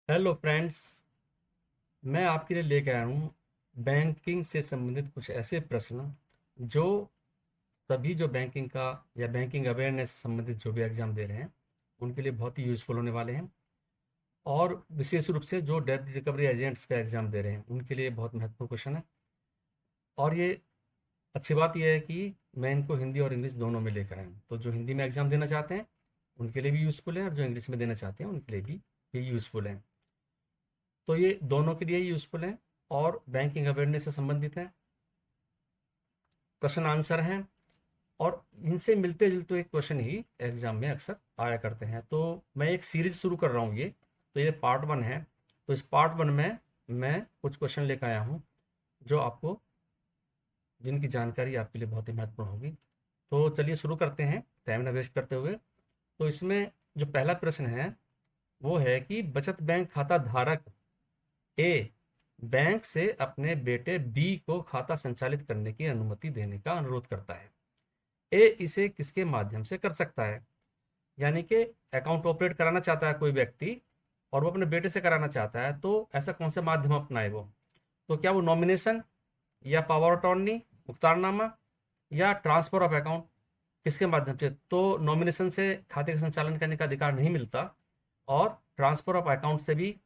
Hello friends. मैं आपके लिए लेके आया हूँ बैंकिंग से संबंधित कुछ ऐसे प्रश्न जो सभी जो बैंकिंग का या बैंकिंग अवेयरनेस से संबंधित जो भी एग्जाम दे रहे हैं उनके लिए बहुत ही यूज़फुल होने वाले हैं। और विशेष रूप से जो डेब्ट रिकवरी एजेंट्स का एग्जाम दे रहे हैं उनके लिए बहुत महत्वपूर्ण क्वेश्चन है। और ये अच्छी बात यह है कि मैं इनको हिंदी और इंग्लिश दोनों में लेकर आया हूँ, तो जो हिंदी में एग्जाम देना चाहते हैं उनके लिए भी यूज़फुल है और जो इंग्लिश में देना चाहते हैं उनके लिए भी ये यूज़फुल है। तो ये दोनों के लिए यूज़फुल है और बैंकिंग अवेयरनेस से संबंधित है, क्वेश्चन आंसर हैं। और इनसे मिलते जुलते एक क्वेश्चन ही एग्जाम में अक्सर आया करते हैं। तो मैं एक सीरीज शुरू कर रहा हूँ ये, तो ये पार्ट वन है। तो इस पार्ट वन में मैं कुछ क्वेश्चन लेकर आया हूँ जो आपको जिनकी जानकारी आपके लिए बहुत ही महत्वपूर्ण होगी। तो चलिए शुरू करते हैं टाइम ना वेस्ट करते हुए। तो इसमें जो पहला प्रश्न है वो है कि बचत बैंक खाता धारक ए बैंक से अपने बेटे बी को खाता संचालित करने की अनुमति देने का अनुरोध करता है। ए इसे किसके माध्यम से कर सकता है? यानी कि अकाउंट ऑपरेट कराना चाहता है कोई व्यक्ति और वो अपने बेटे से कराना चाहता है, तो ऐसा कौन सा माध्यम अपनाए वो? तो क्या वो नॉमिनेशन या पावर अटॉर्नी, मुख्तारनामा या ट्रांसफर ऑफ अकाउंट, किसके माध्यम से? तो नॉमिनेशन से खाते का संचालन करने का अधिकार नहीं मिलता और ट्रांसफर ऑफ अकाउंट से भी,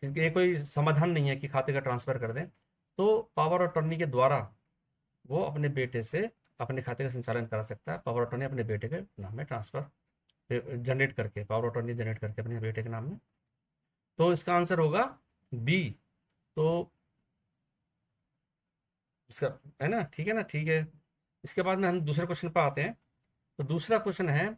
क्योंकि ये कोई समाधान नहीं है कि खाते का ट्रांसफर कर दें। तो पावर अटॉर्नी के द्वारा वो अपने बेटे से अपने खाते का संचालन करा सकता है। पावर अटॉर्नी अपने बेटे के नाम में ट्रांसफर जनरेट करके, पावर अटॉर्नी जनरेट करके अपने बेटे के नाम में। तो इसका आंसर होगा बी। तो इसका है ना, ठीक है ना, ठीक है। इसके बाद में हम दूसरे क्वेश्चन पर आते हैं। तो दूसरा क्वेश्चन है,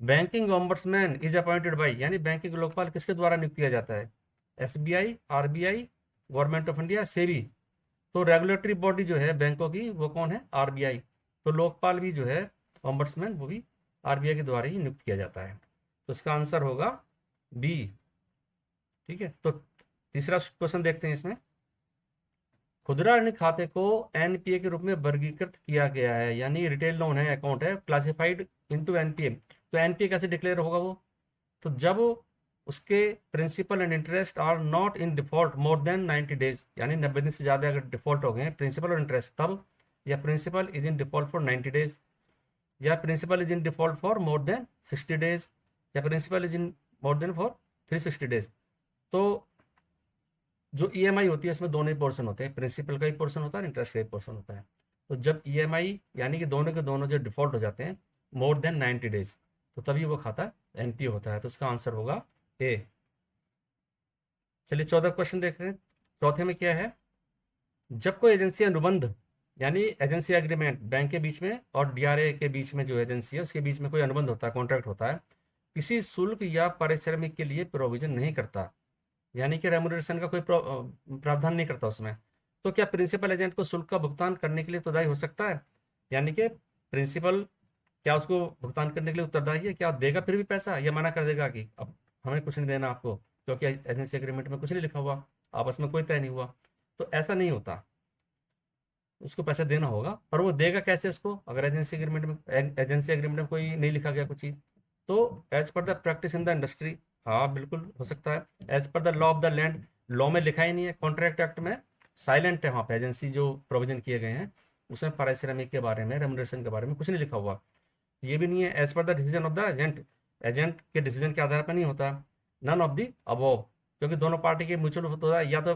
banking ombudsman is appointed by, यानी बैंकिंग लोकपाल किसके द्वारा नियुक्त किया जाता है? SBI, RBI, government of India, SEBI. तो रेगुलेटरी बॉडी जो है बैंकों की वो कौन है? आरबीआई। तो लोकपाल भी जो है, ऑम्बड्समैन, वो भी आरबीआई के द्वारा ही नियुक्त किया जाता है। तो इसका आंसर होगा बी। ठीक है। तो तीसरा क्वेश्चन देखते हैं इसमें। खुदरा ऋण खाते को एनपीए के रूप में वर्गीकृत किया गया है, यानी रिटेल लोन है, अकाउंट है, क्लासिफाइड इनटू एनपीए। तो एनपीए कैसे डिक्लेयर होगा वो? तो जब उसके principal and interest are not in default more than 90 days, यानी 90 दिन से ज़्यादा अगर डिफॉल्ट हो गए प्रिंसिपल और इंटरेस्ट तब, या principal is in default for 90 days, या principal is in default for more than 60 days, या principal is in more than for 360 days. तो जो ईएमआई होती है इसमें दोनों ही पोर्शन होते हैं, प्रिंसिपल का ही पोर्शन होता है और इंटरेस्ट का ही पोर्शन होता है। तो जब ईएमआई यानी कि दोनों के दोनों जो डिफॉल्ट हो जाते हैं मोर देन 90 डेज, तो तभी वो खाता एनपीए होता है। तो इसका आंसर होगा ए। चलिए चौथा क्वेश्चन देख रहे हैं। चौथे में क्या है? जब कोई एजेंसी अनुबंध, यानी एजेंसी एग्रीमेंट बैंक के बीच में और डीआरए के बीच में, जो एजेंसी है उसके बीच में कोई अनुबंध होता है, कॉन्ट्रैक्ट होता है, किसी शुल्क या पारिश्रमिक के लिए प्रोविजन नहीं करता, यानी कि रेमुनरेशन का कोई प्रावधान नहीं करता उसमें, तो क्या प्रिंसिपल एजेंट को शुल्क का भुगतान करने के लिए उत्तरदायी हो सकता है? यानी कि प्रिंसिपल क्या उसको भुगतान करने के लिए उत्तरदायी है? क्या देगा फिर भी पैसा, या मना कर देगा कि अब हमें कुछ नहीं देना आपको, क्योंकि एजेंसी एग्रीमेंट में कुछ नहीं लिखा हुआ, आपस में कोई तय नहीं हुआ? तो ऐसा नहीं होता, उसको पैसे देना होगा। पर वो देगा कैसे इसको, अगर एजेंसी एग्रीमेंट में कोई नहीं लिखा गया कुछ चीज़? तो as per the practice in the industry, हाँ बिल्कुल हो सकता है। As per the law of the land, law में लिखा ही नहीं है, कॉन्ट्रैक्ट एक्ट में साइलेंट है, वहाँ पे एजेंसी जो प्रोविजन किए गए हैं उसमें पारिश्रमिक के बारे में, रेमुनरेशन के बारे में कुछ नहीं लिखा हुआ। ये भी नहीं है as per the decision of the agent, agent के डिसीजन के आधार पर नहीं होता। नन ऑफ द अबव, क्योंकि दोनों पार्टी के म्यूचुअल होता है, या तो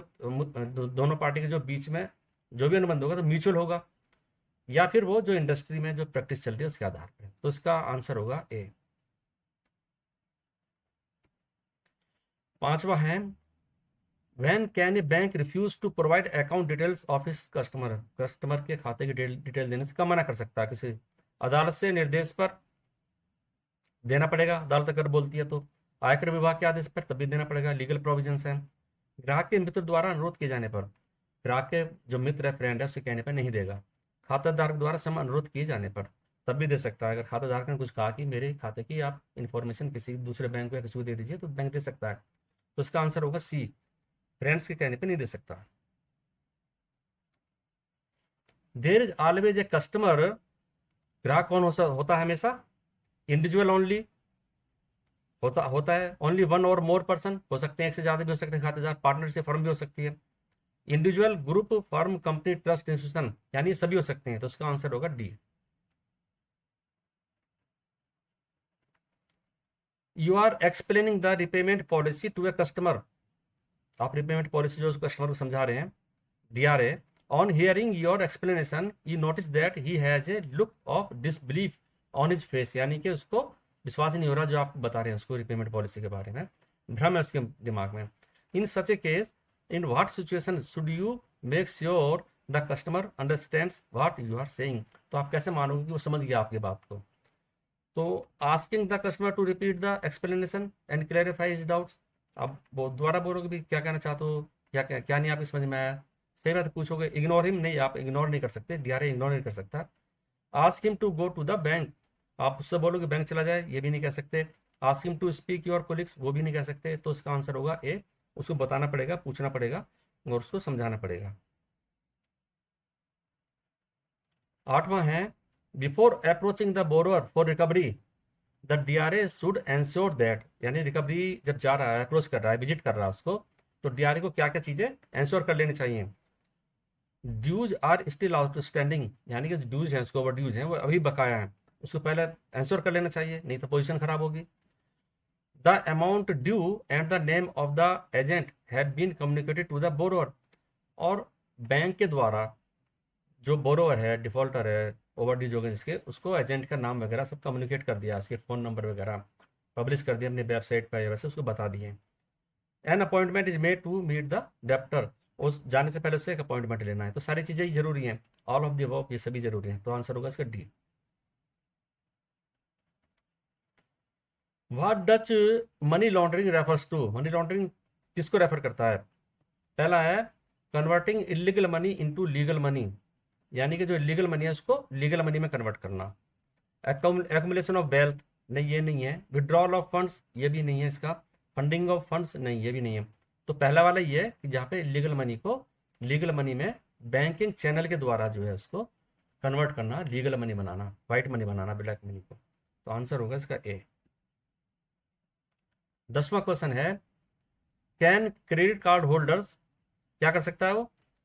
दोनों पार्टी के जो बीच में जो भी अनुबंध होगा तो म्यूचुअल होगा, या फिर वो जो इंडस्ट्री में जो प्रैक्टिस चल रही है उसके आधार पर। तो इसका आंसर होगा ए। पांचवा है, when can a bank refuse to provide account details of his customer, customer के खाते की डिटेल देने से कब मना कर सकता है किसी? अदालत से निर्देश पर देना पड़ेगा, अदालत अगर बोलती है तो। आयकर विभाग के आदेश पर तब भी देना पड़ेगा, लीगल प्रोविजंस हैं। ग्राहक के मित्र द्वारा अनुरोध किए जाने पर, ग्राहक के जो मित्र है, फ्रेंड है, उसके कहने पर नहीं देगा। खाताधारक द्वारा समय अनुरोध किए जाने पर तब भी दे सकता है। अगर खाताधारक ने कुछ कहा कि मेरे खाते की आप इन्फॉर्मेशन किसी दूसरे बैंक को या किसी को दे दीजिए, तो बैंक दे सकता है। तो इसका आंसर होगा सी, फ्रेंड्स के कहने पर नहीं दे सकता। There is always a customer, ग्राहक कौन होता है हमेशा? इंडिविजुअल ओनली, होता होता है। ओनली वन और मोर पर्सन हो सकते हैं, एक से ज़्यादा भी हो सकते हैं खातेदार। पार्टनरशिप फर्म भी हो सकती है। Individual, group, firm, company, trust, institution, यानी ये सभी हो सकते हैं। तो उसका आंसर होगा D. You are explaining the repayment policy to a customer. आप रिपेमेंट पॉलिसी जो कस्टमर को समझा रहे हैं, DRA। On hearing your explanation you notice that he has a look of disbelief on his face, यानी कि उसको विश्वास ही नहीं हो रहा जो आप बता रहे हैं उसको रिपेमेंट पॉलिसी के बारे में, भ्रम है उसके दिमाग में। In such a case, in what situation should you make sure the customer understands what you are saying. तो आप कैसे मानोगे कि वो समझ गया आपकी बात को। तो asking the customer to repeat the explanation and clarify his doubts. आप दोबारा बोलोगे भी क्या कहना चाहते हो, क्या क्या क्या नहीं आपकी समझ में आया। सही बात पूछोगे। इग्नोर हिम नहीं, आप इग्नोर नहीं कर सकते, DRA इग्नोर नहीं कर सकता। Ask him to go to the bank, आप उससे बोलोगे बैंक चला जाए, ये भी नहीं कह सकते। Ask him to speak your colleagues, वो भी नहीं कह सकते। तो इसका आंसर होगा ए। उसको बताना पड़ेगा, पूछना पड़ेगा और उसको समझाना पड़ेगा। आठवां है, before approaching the borrower for recovery the DRA should ensure that, यानी रिकवरी जब जा रहा है, अप्रोच कर रहा है, विजिट कर रहा है उसको, तो DRA को क्या क्या चीज़ें एंश्योर कर लेनी चाहिए। ड्यूज आर स्टिल आउटस्टैंडिंग, यानी कि ड्यूज हैं उसको, ओवर ड्यूज हैं वो अभी बकाया है, उसको पहले एंश्योर कर लेना चाहिए, नहीं तो पोजीशन खराब होगी। The amount due and the name of the agent have been communicated to the borrower, और बैंक के द्वारा जो बोरोअर है, डिफॉल्टर है, ओवर ड्यू जो है जिसके, उसको एजेंट का नाम वगैरह सब कम्युनिकेट कर दिया, उसके फ़ोन नंबर वगैरह पब्लिश कर दिया अपनी वेबसाइट पर, वैसे उसको बता दिए। An appointment is made to meet the debtor, उस जाने से पहले उससे एक अपॉइंटमेंट लेना है। तो सारी चीज़ें ही जरूरी हैं, ऑल ऑफ द अबव, ये सभी जरूरी हैं। तो आंसर होगा इसका D. What does money laundering refers to, money laundering किसको रेफर करता है। पहला है converting illegal money into legal money, यानी कि जो इलीगल मनी है उसको लीगल मनी में कन्वर्ट करना। एक्मुलेशन ऑफ वेल्थ, नहीं ये नहीं है। विड्रॉल ऑफ फंड्स, ये भी नहीं है इसका। फंडिंग ऑफ फंड्स, नहीं ये भी नहीं है। तो पहला वाला ये है कि जहाँ पे लीगल मनी को लीगल मनी में बैंकिंग चैनल के द्वारा जो है उसको कन्वर्ट करना, लीगल मनी बनाना, वाइट मनी बनाना, ब्लैक मनी को। तो आंसर होगा इसका ए। 10वां क्वेश्चन है, कैन क्रेडिट कार्ड होल्डर्स, क्या कर सकता है वो,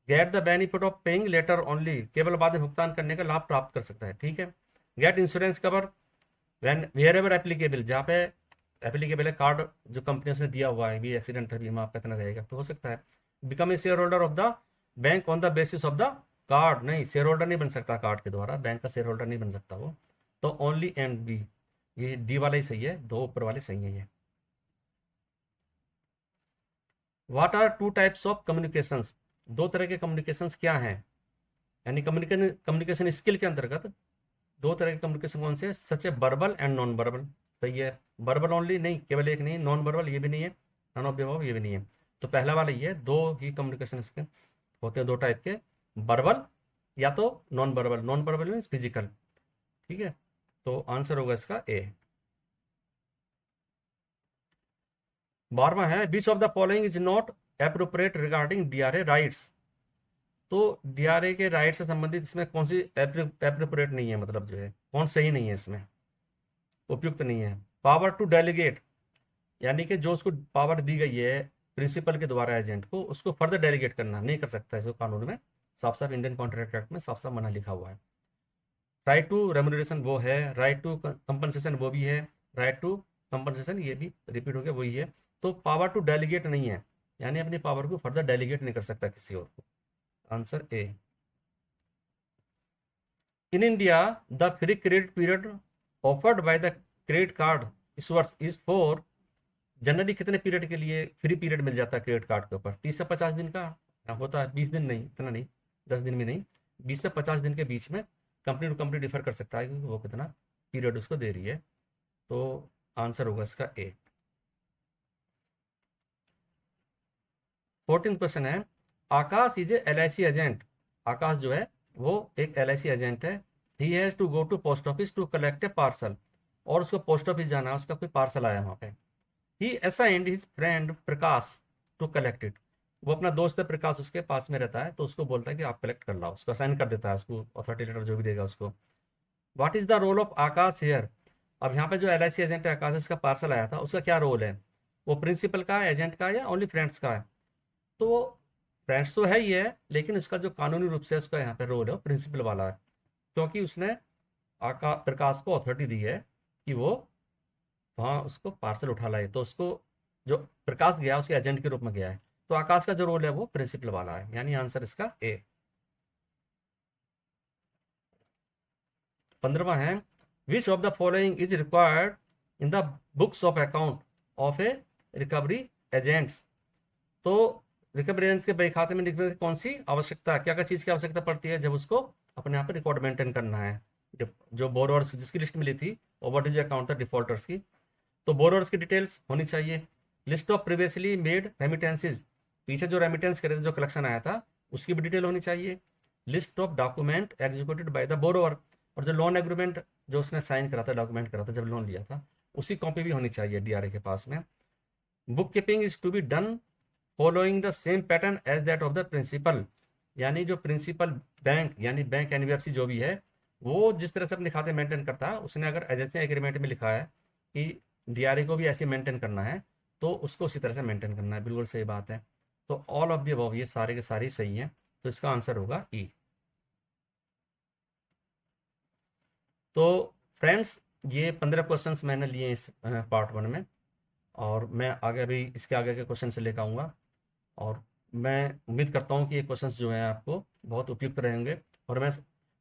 get the benefit of paying later only, केवल बाद में भुगतान करने का लाभ प्राप्त कर सकता है, ठीक है। Get insurance cover when wherever applicable, जहाँ पे एप्लीकेबल है कार्ड जो कंपनी उसने दिया हुआ है, भी एक्सीडेंट है, बीमा आपका इतना रहेगा, तो हो सकता है। Become a share holder of the bank on the basis of the card, नहीं शेयर होल्डर नहीं बन सकता कार्ड के द्वारा, बैंक का शेयर होल्डर नहीं बन सकता वो। तो ओनली एंड बी, ये डी वाला ही सही है, दो ऊपर वाले सही है ये। What are two types of communications, दो तरह के कम्युनिकेशंस क्या हैं, यानी कम्युनिकेशन कम्युनिकेशन स्किल के अंतर्गत दो तरह के कम्युनिकेशन कौन से हैं, सच है वर्बल एंड नॉन वर्बल, सही है। वर्बल ओनली नहीं, केवल एक नहीं, नॉन वर्बल ये भी नहीं है, नन ऑफ द अबव ये भी नहीं है। तो पहला वाला ये है, दो ही कम्युनिकेशन स्किल होते हैं, दो टाइप के, वर्बल या तो non verbal. Non verbal means physical, ठीक है। तो आंसर होगा इसका ए। 12वां है, which of the following is not appropriate regarding DRA rights. तो DRA के राइट से संबंधित इसमें कौन सी एप्रोप्रिएट नहीं है, मतलब जो है कौन सही नहीं है इसमें, उपयुक्त नहीं है। पावर टू डेलीगेट, यानी कि जो उसको पावर दी गई है प्रिंसिपल के द्वारा एजेंट को, उसको फर्दर डेलीगेट करना नहीं कर सकता है, इसको कानून में साफ साफ, इंडियन कॉन्ट्रैक्ट एक्ट में साफ साफ मना लिखा हुआ है। राइट टू रेमुनरेशन वो है, राइट टू कंपनसेशन वो भी है, राइट टू कंपनसेशन ये भी रिपीट हो गया वही है। तो पावर टू डेलीगेट नहीं है, यानी अपनी पावर को फर्दर डेलीगेट नहीं कर सकता किसी और को। Answer A. In India the free credit period offered by the credit card issuers is for, generally कितने पीरियड के लिए फ्री पीरियड मिल जाता है क्रेडिट कार्ड के ऊपर, 30 से 50 दिन का होता है, 20 दिन नहीं, इतना नहीं, 10 दिन भी नहीं, 20 से 50 दिन के बीच में कंपनी टू कंपनी डिफर कर सकता है कि वो कितना पीरियड उसको दे रही है। तो आंसर होगा इसका ए। 14 क्वेश्चन है, Akash is a LIC agent, Akash जो है वो एक LIC एजेंट है। He has to go to post office to collect a parcel, और उसको पोस्ट ऑफिस जाना है, उसका कोई पार्सल आया वहाँ पे। He assigned his friend Prakash to collect it, वो अपना दोस्त है प्रकाश उसके पास में रहता है, तो उसको बोलता है कि आप कलेक्ट कर लाओ, उसको असाइन कर देता है, उसको अथॉरिटी लेटर जो भी देगा उसको। What is the role of Akash here, अब यहाँ पे जो LIC एजेंट है आकाश का पार्सल आया था, उसका क्या रोल है? वो प्रिंसिपल का है, एजेंट का है, या ओनली फ्रेंड्स का है? तो फ्रेंड्स तो है ही है, लेकिन उसका जो कानूनी रूप से उसका यहाँ पे रोल है वो प्रिंसिपल वाला है, क्योंकि उसने प्रकाश को अथॉरिटी दी है कि वो वहाँ उसको पार्सल उठा लाए। तो उसको जो प्रकाश गया उसके एजेंट के रूप में गया है, तो आकाश का जो रोल है वो प्रिंसिपल वाला है, यानी आंसर इसका ए। 15वां है, which of the following is required in the books of account of A recovery agents? तो रिकवरी एजेंट्स के बही खाते में लिखने की कौन सी आवश्यकता, क्या क्या चीज़ की आवश्यकता पड़ती है जब उसको अपने यहाँ पे रिकॉर्ड मेंटेन करना है? जो बोरोवर्स जिसकी लिस्ट मिली थी, और व्हाट इज अकाउंट था डिफॉल्टर्स की। तो बोरोवर्स की डिटेल्स होनी चाहिए, list of previously made remittances, पीछे जो रेमिटेंस करे थे, जो कलेक्शन आया था, उसकी भी डिटेल होनी चाहिए, list of document executed by the borrower, और जो लोन एग्रीमेंट जो उसने साइन करा था, डॉक्यूमेंट करा था जब लोन लिया था, उसकी कॉपी भी होनी चाहिए DRA के पास में। Book keeping is to be done following the same pattern as that of the principal, यानी जो प्रिंसिपल बैंक यानी बैंक NBFC जो भी है, वो जिस तरह से अपने खाते मेंटेन करता है, उसने अगर एजेंसी एग्रीमेंट में लिखा है कि DRA को भी ऐसे मेंटेन करना है, तो उसको उसी तरह से मेंटेन करना है। बिल्कुल सही बात है। तो ऑल ऑफ दी अबव, ये सारे के सारे सही हैं, तो इसका आंसर होगा ई। तो फ्रेंड्स, ये 15 क्वेश्चंस मैंने लिए इस पार्ट 1 में, और मैं आगे भी इसके आगे के क्वेश्चन से लेकर आऊँगा, और मैं उम्मीद करता हूँ कि ये क्वेश्चंस जो हैं आपको बहुत उपयुक्त रहेंगे, और मैं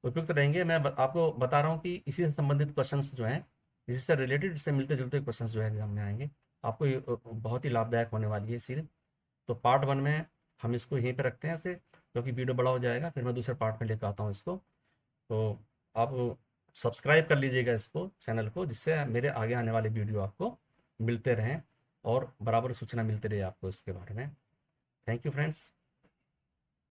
उपयुक्त रहेंगे। मैं आपको बता रहा हूँ कि इसी से संबंधित क्वेश्चंस जो हैं, इसी से रिलेटेड, इससे मिलते जुलते क्वेश्चंस जो है एग्जाम में आएंगे, आपको ये बहुत ही लाभदायक होने वाली है सीरीज। तो पार्ट 1 में हम इसको यहीं पे रखते हैं ऐसे, क्योंकि वीडियो बड़ा हो जाएगा, फिर मैं दूसरे पार्ट में लेकर आता हूँ इसको। तो आप सब्सक्राइब कर लीजिएगा इसको, चैनल को, जिससे मेरे आगे आने वाले वीडियो आपको मिलते रहें और बराबर सूचना मिलती रहे आपको इसके बारे में। Thank you friends.